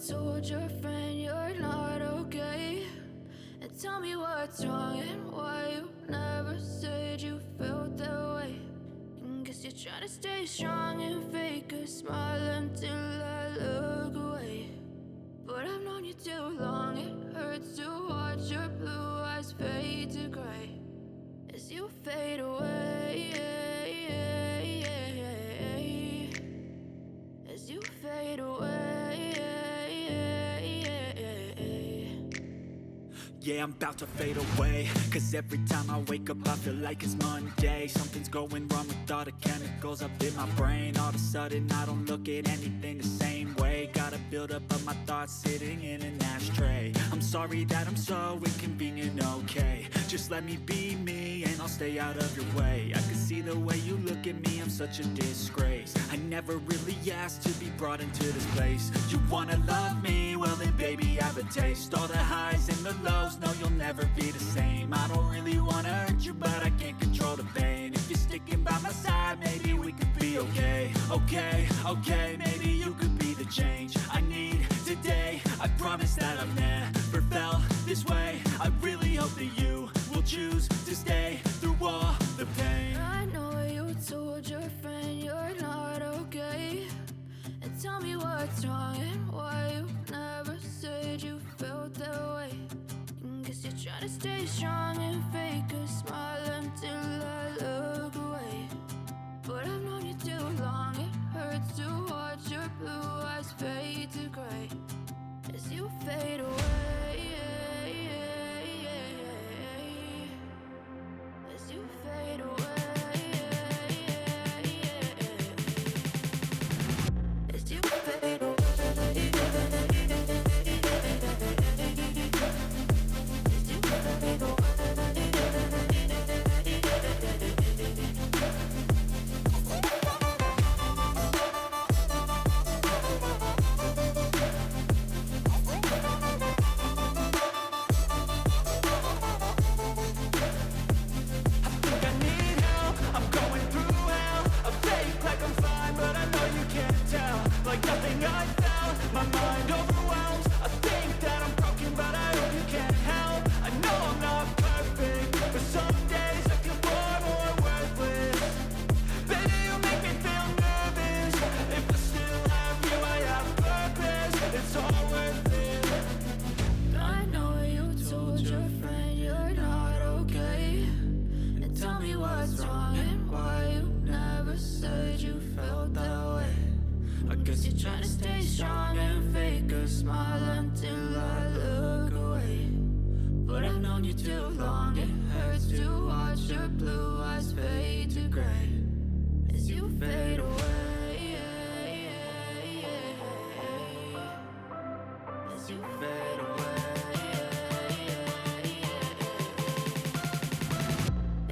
told your friend you're not okay? And tell me what's wrong and why you never said you felt that way. And guess you're trying to stay strong and fake a smile until I look away. But I've known you too long, it hurts to watch your blue eyes fade to gray as you fade away, as you fade away. Yeah, I'm about to fade away, cause every time I wake up I feel like it's Monday. Something's going wrong with all the chemicals up in my brain. All of a sudden I don't look at anything the same way. Got a buildup of my thoughts sitting in an ashtray. I'm sorry that I'm so inconvenient, okay? Just let me be me and I'll stay out of your way. I can see the way you look at me, I'm such a disgrace. I never really asked to be brought into this place. You wanna love me? Well then baby I have a taste. All the highs and the lows, no you'll never be the same. I don't really wanna hurt you but I can't control the pain. If you're sticking by my side maybe we could be okay. Okay, maybe you could be the change I need today. I promise that I've never felt this way. I really hope that you will choose to stay through all the pain. I know you told your friend you're not okay. And tell me what's wrong and why you never said you felt that way. And guess you're trying to stay strong and fake a smile until I look away. But I've known you too long, it hurts to watch your blue eyes fade to gray as you fade away, as you fade away, as you fade away. Like nothing I felt, my mind overwhelms. I think that I'm broken, but I hope you can't help. I know I'm not perfect, but some days I feel far more worthless. Baby, you make me feel nervous. If I still have you, I have purpose. It's all worth it. I know you told your friend you're not okay. And tell me what's wrong and why you never said you felt that way. I guess you're trying to stay strong and fake a smile until I look away. But I've known you too long, it hurts to watch your blue eyes fade to gray as you fade away, as you fade away,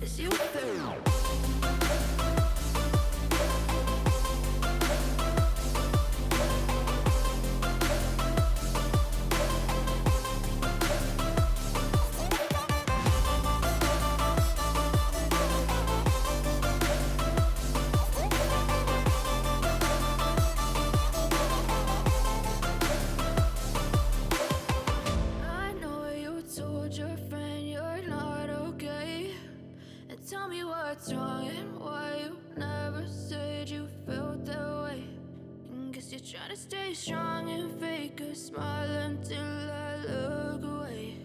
as you fade away. Tell me what's wrong and why you never said you felt that way. And guess you're trying to stay strong and fake a smile until I look away.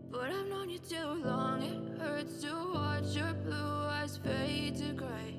But I've known you too long, it hurts to watch your blue eyes fade to gray.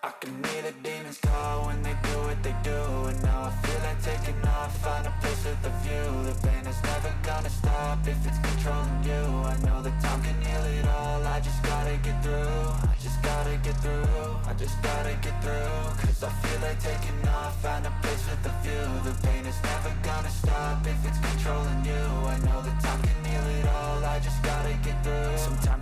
I can hear the demons call when they do what they do. And now I feel like taking off, find a place with a view. The pain is never gonna stop if it's controlling you. I know that time can heal it all, I just gotta get through. I just gotta get through, I just gotta get through. Cause I feel like taking off, find a place with a view. The pain is never gonna stop if it's controlling you. I know that time can heal it all, I just gotta get through. Sometimes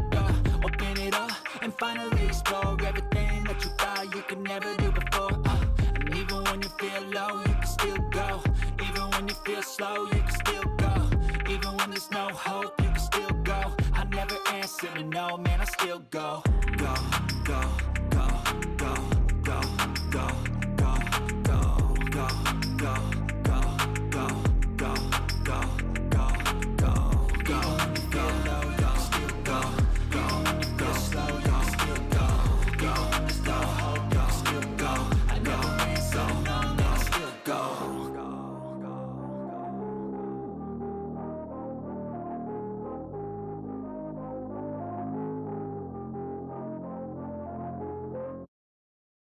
finally explore everything that you thought you could never do before. And even when you feel low, you can still go. Even when you feel slow, you can still go. Even when there's no hope, you can still go. I never answer to no, man, I still go. Go, go, go, go, go, go.